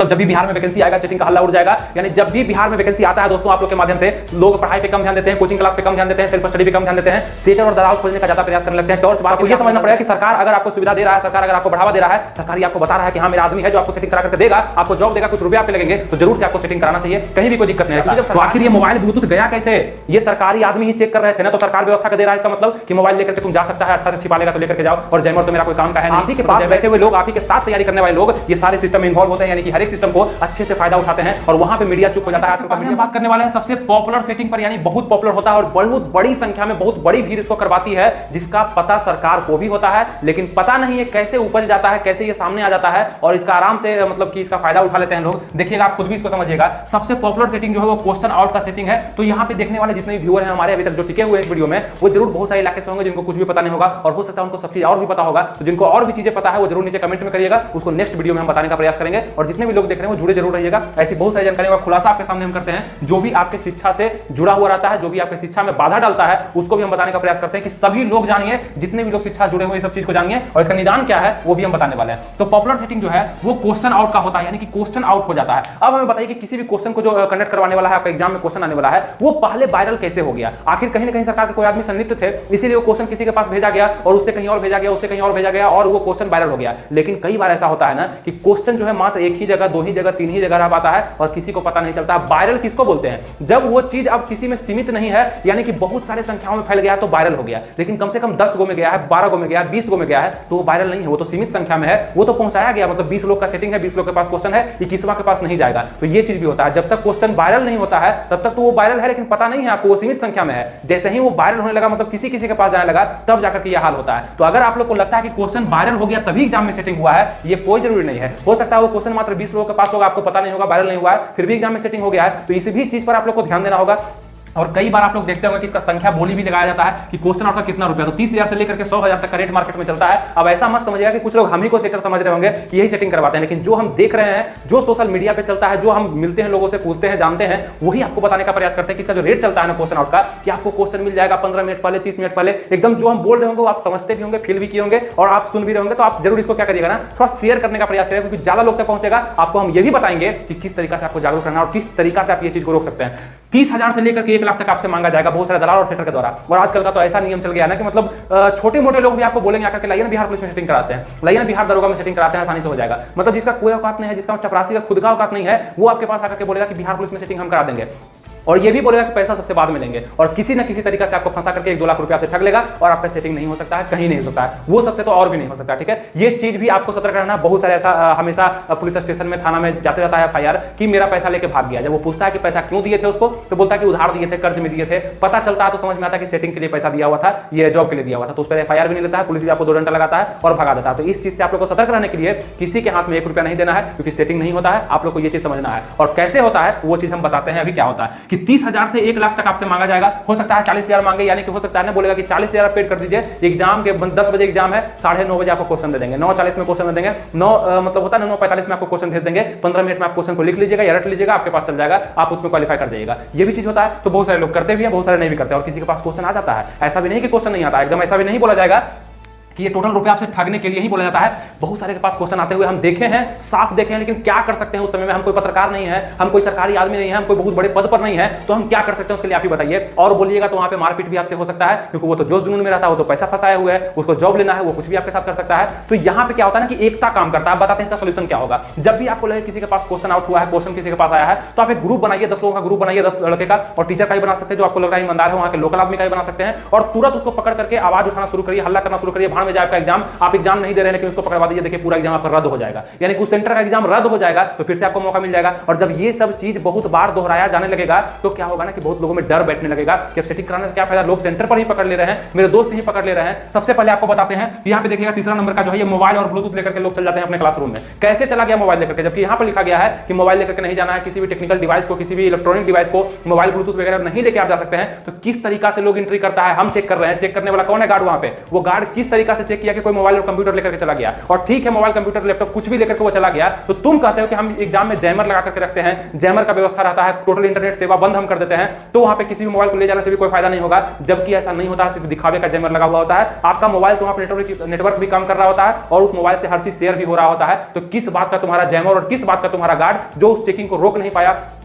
मतलब जब भी बिहार में वैकेंसी आएगा सेटिंग का हल्ला उड़ जाएगा। यानी जब भी बिहार में वैकेंसी आता है दोस्तों, आप लोग के माध्यम से लोग पढ़ाई पे कम ध्यान देते हैं, कोचिंग क्लास पे कम ध्यान देते हैं, सेल्फ स्टडी पे कम ध्यान देते हैं, सेटर और दलाल खोजने का ज्यादा प्रयास करने लगते हैं। टॉर्च बार को ये समझना पड़ेगा कि सरकार अगर आपको सुविधा दे रहा है, सरकार अगर आपको बढ़ावा दे रहा है, सरकार आपको बता रहा है कि हाँ मेरा आदमी है जो आपको सेटिंग करा करके देगा, आपको जॉब देगा, कुछ रुपए आपके लगेंगे, तो जरूर से आपको सेटिंग कराना चाहिए, कहीं भी कोई दिक्कत नहीं है। तो आखिर ये मोबाइल ब्लूटूथ गया कैसे? ये सरकारी आदमी ही चेक कर रहे थे ना, तो सरकार व्यवस्था कर दे रहा है। इसका मतलब कि मोबाइल लेकर के तुम जा सकता है, अच्छा से छिपा लेगा तो लेकर के जाओ, और जैमर तो मेरा कोई काम का है नहीं। आप ही के पास बैठे हुए लोग, आप ही के साथ तैयारी करने वाले लोग ये सारे सिस्टम में इन्वॉल्व होते हैं, यानी कि हर एक सिस्टम को अच्छे से फायदा उठाते हैं और वहां पे मीडिया चुप हो जाता है। आजकल हम बात करने वाले हैं सबसे पॉपुलर सेटिंग पर, यानी बहुत पॉपुलर होता है और बहुत बड़ी संख्या में बहुत बड़ी भीड़ इसको करवाती है, जिसका पता सरकार को भी होता है, लेकिन पता नहीं है कैसे उपज जाता है, कैसे ये सामने आ जाता है और इसका आराम से मतलब कि इसका फायदा उठा लेते हैं लोग। देखिएगा, आप खुद भी इसको समझिएगा। सबसे पॉपुलर सेटिंग जो है वो क्वेश्चन आउट का सेटिंग है। तो यहाँ पे देखने वाले जितने भी व्यूअर हैं हमारे अभी तक जो टिके हुए इस वीडियो में, वो जरूर बहुत सारे इलाके से होंगे जिनको कुछ भी पता नहीं होगा, और हो सकता है उनको सब चीज और भी पता होगा। तो जिनको और भी चीजें पता है वो जरूर नीचे कमेंट में करिएगा, उसको नेक्स्ट वीडियो में हम बताने का प्रयास करेंगे। और जितने भी लोग देख रहे हैं वो जुड़े जरूर रहिएगा, ऐसी बहुत सारी जानकारियों का खुलासा आपके सामने हम करते हैं। जो भी आपके शिक्षा से जुड़ा हुआ रहता है, जो भी आपके शिक्षा में बाधा डालता है, उसको भी हम बताने का प्रयास करते हैं कि सभी लोग जानिए, जितने भी लोग शिक्षा जुड़े हुए सब चीज को जानिए, और इसका निदान क्या है वो भी हम बताने वाले हैं। तो पॉपुलर सेटिंग जो है वो क्वेश्चन आउट का होता है, यानी कि क्वेश्चन आउट हो जाता है। अब हमें बताइए कि किसी भी क्वेश्चन को जो कंडक्ट करवाने वाला है, आपका एग्जाम में क्वेश्चन आने वाला है, वो पहले वायरल कैसे हो गया? आखिर कहीं ना कहीं सरकार के कोई आदमी संलिप्त थे, इसीलिए वो क्वेश्चन किसी के पास भेजा गया और उससे कहीं और भेजा गया, उससे कहीं और भेजा गया और वो क्वेश्चन वायरल हो गया। लेकिन कई बार ऐसा होता है ना कि क्वेश्चन जो है मात्र एक ही जगह, दो ही जगह, तीन ही जगह रह पाता है और किसी को पता नहीं चलता। वायरल किसको बोलते हैं? जब वो चीज अब किसी में सीमित नहीं है, यानी कि बहुत सारे संख्याओं में फैल गया तो वायरल हो गया। लेकिन कम से कम 10 गो में गया है, 12 गो में गया है, 20 गो में गया है, तो वो वायरल नहीं है, वो तो सीमित संख्या में है, वो तो पहुंचाया गया। मतलब 20 लोग का सेटिंग है, 20 लोग के पास क्वेश्चन है, 21वां के पास नहीं जाएगा। तो ये चीज भी होता है, जब तक क्वेश्चन वायरल नहीं होता है तब तक तो वो वायरल है, लेकिन पता नहीं है आपको, वो सीमित संख्या में है। जैसे ही वो वायरल होने लगा, मतलब किसी किसी के पास जाने लगा, तब जाकर के ये हाल होता है। तो अगर आप लोग को लगता है कि क्वेश्चन वायरल हो गया तभी एग्जाम में सेटिंग हुआ है, ये कोई जरूरी नहीं है। हो सकता है वो क्वेश्चन मात्र 20 लोगों के पास होगा, आपको पता नहीं होगा, वायरल नहीं हुआ है, फिर भी एग्जाम में सेटिंग हो गया है। तो इस भी चीज पर आप लोग को ध्यान देना होगा। और कई बार आप लोग देखते होंगे कि इसका संख्या बोली भी लगाया जाता है कि क्वेश्चन आउट का कितना रुपया, तो 30,000 से लेकर के 100,000 तक का रेट मार्केट में चलता है। अब ऐसा मत समझिएगा कि कुछ लोग हम ही को सेटर समझ रहे होंगे कि यही सेटिंग करवाते हैं, लेकिन जो हम देख रहे हैं, जो सोशल मीडिया पे चलता है, जो हम मिलते हैं लोगों से, पूछते हैं, जानते हैं, वही आपको बताने का प्रयास करते हैं कि इसका जो रेट चलता है ना क्वेश्चन आउट का, कि आपको क्वेश्चन मिल जाएगा 15 मिनट पहले, 30 मिनट पहले, एकदम जो हम बोल रहे होंगे वो आप समझते भी होंगे, फील भी किए होंगे और आप सुन भी रहे होंगे। तो आप जरूर इसको क्या करिएगा ना, थोड़ा शेयर करने का प्रयास करिएगा, क्योंकि ज्यादा लोग तक पहुंचेगा। आपको हम ये भी बताएंगे कि किस तरीका से आपको जागरूक करना और किस तरीका से आप ये चीज को रोक सकते हैं। 30,000 से लेकर के 1 लाख तक आपसे मांगा जाएगा बहुत सारे दलाल और सेटर के द्वारा। और आजकल का तो ऐसा नियम चल गया ना कि मतलब छोटे मोटे लोग भी आपको बोलेंगे आकर के लाइए ना बिहार पुलिस में सेटिंग कराते हैं, लाइए ना बिहार दरोगा में सेटिंग कराते हैं, आसानी से हो जाएगा। मतलब जिसका कोई औकात नहीं है, जिसका चपरासी का खुद का औकात नहीं है, वो आपके पास आकर के बोलेगा कि बिहार पुलिस में सेटिंग हम करा देंगे, और ये भी बोलेगा कि पैसा सबसे बाद में लेंगे, और किसी न किसी तरीका से आपको फंसा करके 1-2 लाख रुपया आपसे ठग लेगा और आपका सेटिंग नहीं हो सकता है, कहीं नहीं हो सकता है, वो सबसे तो और भी नहीं हो सकता। ठीक है, ये चीज भी आपको सतर्क रहना। बहुत सारे ऐसा हमेशा पुलिस स्टेशन में, थाना में जाते रहता है FIR कि मेरा पैसा लेके भाग गया। जब वो पूछता है कि पैसा क्यों दिए थे उसको, तो बोलता है कि उधार दिए थे, कर्ज में दिए थे। पता चलता है तो समझ में आता है कि सेटिंग के लिए पैसा दिया हुआ था, ये जॉब के लिए दिया हुआ था, तो उस पर FIR भी नहीं लेता है, पुलिस भी आपको 2 डंडा लगाता है और भगा देता है। तो इस चीज से आप लोग को सतर्क रहने के लिए किसी के हाथ में 1 रुपया नहीं देना है, क्योंकि सेटिंग नहीं होता है। आप लोग को ये चीज समझना है, और कैसे होता है वो चीज हम बताते हैं। अभी क्या होता है कि 30,000 से 1 लाख तक आपसे मांगा जाएगा। हो सकता है 40,000 मांगे, यानी कि हो सकता है ना बोलेगा कि 40,000 पेड कर दीजिए, एग्जाम के 10 बजे एग्जाम है, 9:30 बजे आपको क्वेश्चन दे देंगे, 9:40 में क्वेश्चन दे देंगे, 9 मतलब होता है ना 9:45 में आपको क्वेश्चन भेज देंगे, 15 मिनट में आप क्वेश्चन को लिख लीजिएगा या रट लीजिएगा, आपके पास चल जाएगा, आप उसमें क्वालिफाई कर जाइएगा। ये भी चीज होता है। तो बहुत सारे लोग करते भी हैं, बहुत सारे नहीं भी करते, और किसी के पास क्वेश्चन आ जाता है। ऐसा भी नहीं कि क्वेश्चन नहीं आता, एकदम ऐसा भी नहीं बोला जाएगा कि ये टोटल रुपए आपसे ठगने के लिए ही बोला जाता है। बहुत सारे के पास क्वेश्चन आते हुए हम देखे हैं, साफ देखे हैं, लेकिन क्या कर सकते हैं उस समय में? हम कोई पत्रकार नहीं है, हम कोई सरकारी आदमी नहीं है, हम कोई बहुत बड़े पद पर नहीं है, तो हम क्या कर सकते हैं उसके लिए आप ही बताइए। और बोलिएगा तो वहां पे मारपीट भी आपसे हो सकता है, क्योंकि वो तो जोश जुनून में रहता है, वो तो पैसा फंसाया हुआ है, उसको जॉब लेना है, वो कुछ भी आपके साथ कर सकता है। तो यहाँ पे क्या होता है ना कि एकता काम करता है। बताते हैं इसका सोल्यूशन क्या होगा। जब भी आपको लगे किसी के पास क्वेश्चन आउट हुआ है, क्वेश्चन किसी के पास आया है, तो आप एक ग्रुप बनाइए, 10 लोगों का ग्रुप बनाइए, 10 लड़के का, और टीचर का ही बना सकते हैं जो आपको लग रहा है ईमानदार है, वहां के लोकल आदमी का ही बना सकते हैं, और तुरंत उसको पकड़ करके आवाज उठाना शुरू करिए, हल्ला करना शुरू करिए, भाड़ में जाए आपका एग्जाम, आप एग्जाम नहीं दे रहे हैं लेकिन उसको पकड़वा दीजिए, देखिए पूरा एग्जाम आपका रद्द हो जाएगा। यानी कि उस सेंटर का एग्जाम रद्द हो जाएगा, तो फिर से आपको मौका मिल जाएगा। और जब ये सब चीज बहुत बार दोहराया जाने लगेगा, तो क्या होगा ना कि बहुत लोगों में डर बैठने लगेगा कि अब सेटिंग कराने से क्या फायदा, लोग सेंटर पर ही पकड़ ले रहे हैं, मेरे दोस्त ही पकड़ ले रहे हैं। सबसे पहले आपको बताते हैं, यहाँ पे देखिएगा तीसरा नंबर का जो है ये मोबाइल और ब्लूटूथ लेकर के लोग चल जाते हैं अपने क्लासरूम में। कैसे चला गया मोबाइल लेकर के? जबकि यहाँ पर लिखा गया है कि मोबाइल लेकर के नहीं जाना है, किसी भी टेक्निकल डिवाइस को, किसी भी इलेक्ट्रॉनिक डिवाइस को मोबाइल ब्लूटूथ वगैरह नहीं लेके आप जा सकते हैं। तो किस तरीका से लोग एंट्री करता है हम चेक कर रहे हैं। चेक करने वाला कौन है? गार्ड। वहां पे वो गार्ड किस तरीका तरीका से चेक किया कि कोई मोबाइल और कंप्यूटर लेकर के चला गया, और ठीक है मोबाइल कंप्यूटर लैपटॉप कुछ भी लेकर के वो चला गया, तो तुम कहते हो कि हम एग्जाम में जैमर लगा करके रखते हैं, जैमर का व्यवस्था रहता है, टोटल इंटरनेट सेवा बंद हम कर देते हैं, तो वहां पे किसी भी मोबाइल को ले जाने से भी कोई फायदा नहीं होगा। जबकि ऐसा नहीं होता है, सिर्फ दिखावे का जैमर लगा हुआ होता है। आपका मोबाइल से वहां पर नेटवर्क भी काम कर रहा होता है और उस मोबाइल से हर चीज शेयर भी हो रहा होता है। तो किस बात का तुम्हारा जैमर और किस बात का तुम्हारा गार्ड जो उस चेकिंग को रोक नहीं पाया,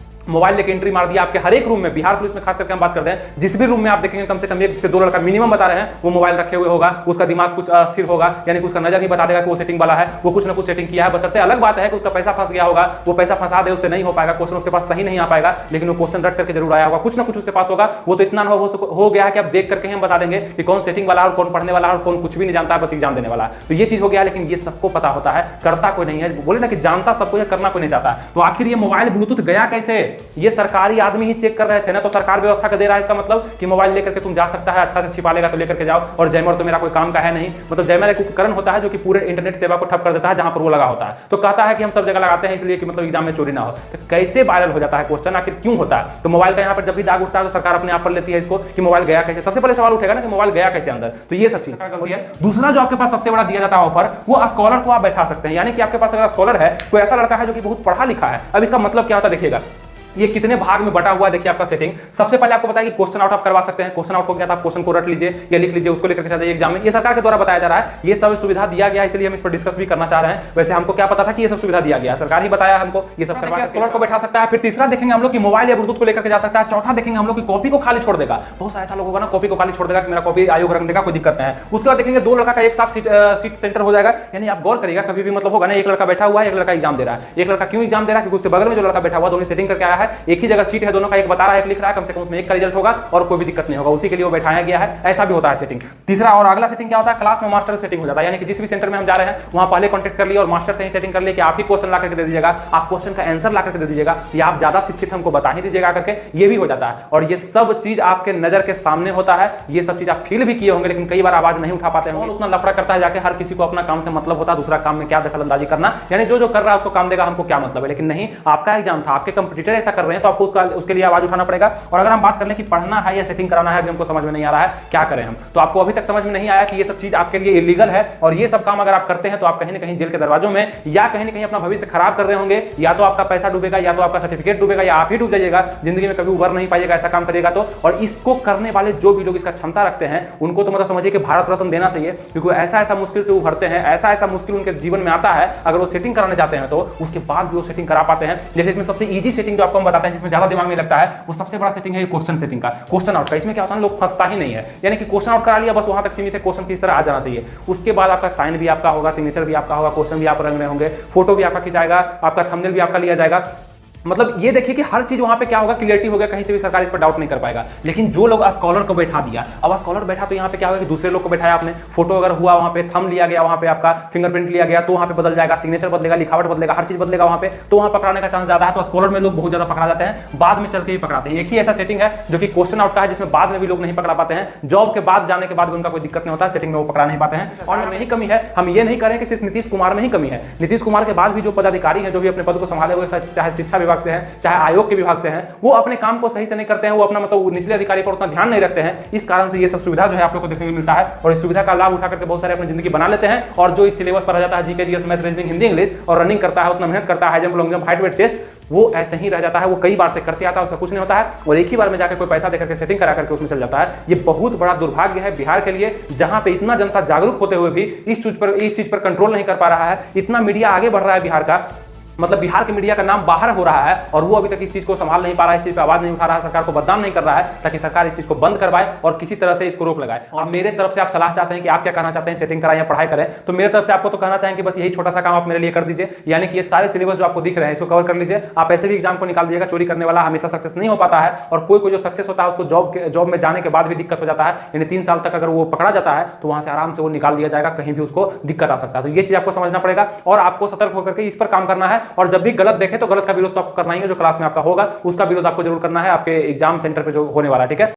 मोबाइल लेके एंट्री मार दिया आपके हर एक रूम में। बिहार पुलिस में खास करके हम बात करते हैं, जिस भी रूम में आप देखेंगे कम से कम 1 से 2 लड़का मिनिमम बता रहे हैं वो मोबाइल रखे हुए होगा, उसका दिमाग कुछ अस्थिर होगा, यानी कि उसका नजर ही बता देगा कि वो सेटिंग वाला है, वो कुछ ना कुछ सेटिंग किया है। बशर्ते अलग बात है कि उसका पैसा फंस गया होगा, वो पैसा फंसा दे उससे नहीं हो पाएगा, क्वेश्चन उसके पास सही नहीं आ पाएगा, लेकिन वो क्वेश्चन रट करके जरूर आया होगा, कुछ ना कुछ उसके पास होगा। वो तो इतना हो गया है कि आप देख करके हम बता देंगे कि कौन सेटिंग वाला और कौन पढ़ने वाला और कौन कुछ भी नहीं जानता है, बस एग्जाम देने वाला। तो ये चीज हो गया, लेकिन ये सबको पता होता है, करता कोई नहीं है। बोले ना कि जानता सबको है, करना कोई नहीं चाहता। तो आखिर ये मोबाइल ब्लूटूथ गया कैसे? ये सरकारी आदमी ही चेक कर रहे थे ना, तो सरकार व्यवस्था कर दे रहा है। इसका मतलब कि मोबाइल लेकर के तुम जा सकता है, अच्छा से छिपा लेगा तो लेकर के जाओ, और जैमर तो मेरा कोई काम का है नहीं। मतलब जैमर एक उपकरण होता है जो कि पूरे इंटरनेट सेवा को ठप कर देता है जहां पर वो लगा होता है। तो कहता है कि हम सब जगह लगाते हैं इसलिए कि मतलब एग्जाम में चोरी ना हो। तो कैसे वायरल हो जाता है क्वेश्चन, आखिर क्यों होता है? तो मोबाइल का यहाँ पर जब भी दाग उठता है तो सरकार अपने आप पर लेती है इसको कि मोबाइल गया कैसे। सबसे पहले सवाल उठेगा ना कि मोबाइल गया कैसे अंदर, तो ये सब चीज गलती है। दूसरा जो आपके पास सबसे बड़ा दिया जाता है ऑफर, वो स्कॉलर को आप बैठा सकते हैं। यानी कि आपके पास अगर स्कॉलर है, कोई ऐसा लड़का है जो कि बहुत पढ़ा लिखा है। अब इसका मतलब क्या होता है देखिएगा, ये कितने भाग में बटा हुआ है देखिए आपका सेटिंग। सबसे पहले आपको बताया कि क्वेश्चन आउट आप करवा सकते हैं। क्वेश्चन आउट हो गया तो आप क्वेश्चन को रट लीजिए या लिख लीजिए, उसको लेकर के जाइए एग्जाम में। ये सरकार के द्वारा बताया जा रहा है, ये सब सुविधा दिया गया है, इसलिए हम इस पर डिस्कस भी करना चाह रहे हैं। वैसे हमको क्या पता था कि ये सब सुविधा दिया गया, सरकार ही बताया हमको ये सब करवा के स्कॉलर को बैठा सकता है। फिर तीसरा देखेंगे हम लोग कि मोबाइल या ब्लूटूथ को लेकर के जा सकता है। चौथा देखेंगे हम लोग कि कॉपी को खाली छोड़ देगा। बहुत सारा ऐसा लोग होगा ना कॉपी को खाली छोड़ देगा कि मेरा कॉपी आयोग रख देगा, कोई दिक्कत नहीं है। उसके बाद देखेंगे 2 लड़का का एक साथ सीट सेंटर हो जाएगा। यानी आप गौर करिएगा, कभी भी मतलब होगा ना, एक लड़का बैठा हुआ है, एक लड़का एग्जाम दे रहा है। एक लड़का क्यों एग्जाम दे रहा है? क्योंकि उसके बगल में जो लड़का बैठा हुआ दोनों सेटिंग करके आया है, एक ही जगह सीट है, दोनों का एक बता रहा है, एक लिख रहा है, कम से कम उसमें एक का रिजल्ट होगा और कोई भी दिक्कत नहीं होगा, उसी के लिए वो बैठाया गया है। ऐसा भी होता है सेटिंग। तीसरा और अगला सेटिंग क्या होता है, क्लास में मास्टर सेटिंग हो जाता है। यानी कि जिस भी सेंटर में हम जा रहे हैं वहां पहले कॉन्टेक्ट कर लिया और मास्टर से ही सेटिंग कर लिया कि आप ही क्वेश्चन ला करके दे दीजिएगा, आप क्वेश्चन का आंसर ला करके दे दीजिएगा, या आप ज्यादा शिक्षित हमको बता ही दीजिएगा करके, ये भी हो जाता है। और ये सब चीज आपके नजर के सामने होता है। ये सब चीज आप फील भी किए होंगे, लेकिन कई बार आवाज नहीं उठा पाते होंगे। उतना लफड़ा करता है जाके, हर किसी को अपना काम से मतलब होता है, दूसरा काम में क्या दखल अंदाजी करना, यानी जो कर रहा है उसको काम देगा, हमको क्या मतलब है। लेकिन नहीं, आपका एग्जाम था, आपके कंपटीटर ऐसा कर रहे हैं तो आपको उसके लिए आवाज उठाना पड़ेगा। और अगर हम बात कर लें कि पढ़ना है या सेटिंग कराना है, अभी हमको समझ में नहीं आ रहा है, क्या करें हम? तो आपको अभी तक समझ में नहीं आया कि ये सब चीज आपके लिए इलीगल है, और ये सब काम अगर आप करते हैं तो आप कहीं ना कहीं जेल के दरवाजों में या कहीं ना कहीं अपना भविष्य खराब कर रहे होंगे। या तो आपका पैसा डूबेगा, या तो आपका सर्टिफिकेट डूबेगा, या आप ही डूब जाइएगा, जिंदगी में कभी उबर नहीं पाइएगा ऐसा काम करिएगा तो। और इसको करने वाले जो भी लोग इसका क्षमता रखते हैं उनको तो मतलब समझिए कि भारत रत्न देना चाहिए, क्योंकि ऐसा ऐसा मुश्किल से उभरते हैं, ऐसा ऐसा मुश्किल उनके जीवन में आता है। अगर वो सेटिंग कराने जाते हैं तो उसके बाद भी वो सेटिंग करा पाते हैं। जैसे इसमें सबसे ईजी सेटिंग जो आपको हम बताते हैं, जिसमें ज्यादा दिमाग नहीं लगता है, वो सबसे बड़ा सेटिंग है क्वेश्चन सेटिंग का, क्वेश्चन आउट का। इसमें क्या होता है, लोग फंसता ही नहीं है, यानी कि क्वेश्चन आउट करा लिया बस वहां तक सीमित है, क्वेश्चन किस तरह आ जाना चाहिए। उसके बाद आपका साइन भी आपका होगा, सिग्नेचर भी आपका होगा, क्वेश्चन भी आप रंग रहे होंगे, फोटो भी आपका खिंचाएगा, आपका थंबनेल भी आपका लिया जाएगा। मतलब ये देखिए कि हर चीज वहां पे क्या होगा, क्लियरिटी हो गया, कहीं से भी सरकार इस पर डाउट नहीं कर पाएगा। लेकिन जो लोग स्कॉलर को बैठा दिया, अब स्कॉलर बैठा तो यहाँ पे क्या होगा कि दूसरे लोग को बैठाया आपने, फोटो अगर हुआ वहां पे, थंब लिया गया, वहां पे आपका फिंगरप्रिंट लिया गया, तो वहां पे बदल जाएगा, सिग्नेचर बदलेगा, लिखावट बदलेगा, हर चीज बदलेगा वहां पे, तो वहां पकड़ाने का चांस ज्यादा है। तो स्कॉलर में लोग बहुत ज्यादा पकड़ा जाते हैं, बाद में चल के ही पकड़ाते हैं। एक ही ऐसा सेटिंग है जो कि क्वेश्चन आउट का है, जिसमें बाद में भी लोग नहीं पकड़ा पाते हैं। जॉब के बाद जाने के बाद भी उनका कोई दिक्कत नहीं होता, सेटिंग में वो पकड़ा नहीं पाते हैं। और हमें ही कमी है, हम ये नहीं करें कि सिर्फ नीतीश कुमार में ही कमी है। नीतीश कुमार के बाद भी जो पदाधिकारी है, जो भी अपने पद को संभाले हुए, चाहे शिक्षा विभाग से है, चाहे आयोग के विभाग से हैं, वो अपने काम को सही से नहीं करते हैं, वो अपना मतलब निचले अधिकारी पर उतना ध्यान नहीं रखते हैं। इस कारण से ये सब सुविधा जो है आप लोग को देखने को मिलता है, और इस सुविधा का लाभ उठा करके बहुत सारे अपनी जिंदगी बना लेते हैं। और जो इस सिलेबस पर रह जाता है, GK, GS, maths, reasoning, Hindi, English, और रनिंग करता है, उतना मेहनत करता है, high jump, long jump, height weight chest, वो ऐसे ही रह जाता है। वो कई बार से करते आता है, उसका कुछ नहीं होता है, और एक ही बार में जाकर कोई पैसा देकर के सेटिंग करा करके उसमें चल जाता है। ये बहुत बड़ा दुर्भाग्य है बिहार के लिए, जहां पे इतना जनता जागरूक होते हुए भी इस चीज पर कंट्रोल नहीं कर पा रहा है। इतना मीडिया आगे बढ़ रहा है बिहार का, मतलब बिहार के मीडिया का नाम बाहर हो रहा है, और वो अभी तक इस चीज को संभाल नहीं पा रहा है, इस चीज पे आवाज नहीं उठा रहा है, सरकार को बदनाम नहीं कर रहा है, ताकि सरकार इस चीज को बंद करवाए और किसी तरह से इसको रोक लगाए। और मेरे तरफ से आप सलाह चाहते हैं कि आप क्या कहना चाहते हैं, सेटिंग कराएं या पढ़ाई करें, तो मेरे तरफ से आपको तो कहना चाहेंगे बस यही छोटा सा काम आप मेरे लिए कर दीजिए। यानी कि ये सारे सिलेबस जो आपको दिख रहे हैं इसको कवर कर लीजिए। आप ऐसे भी एग्जाम को निकाल दीजिएगा। चोरी करने वाला हमेशा सक्सेस नहीं हो पाता है, और कोई जो सक्सेस होता है उसको जॉब में जाने के बाद भी दिक्कत हो जाता है। यानी 3 साल तक अगर वो पकड़ा जाता है तो वहां से आराम से वो निकाल दिया जाएगा, कहीं भी उसको दिक्कत आ सकता है। तो ये चीज आपको समझना पड़ेगा और आपको सतर्क होकर के इस पर काम करना है। और जब भी गलत तो गलत का विरोध तो आपको करना ही है, जो क्लास में आपका होगा उसका विरोध आपको जरूर करना है, आपके एग्जाम सेंटर पे जो होने वाला है, ठीक है।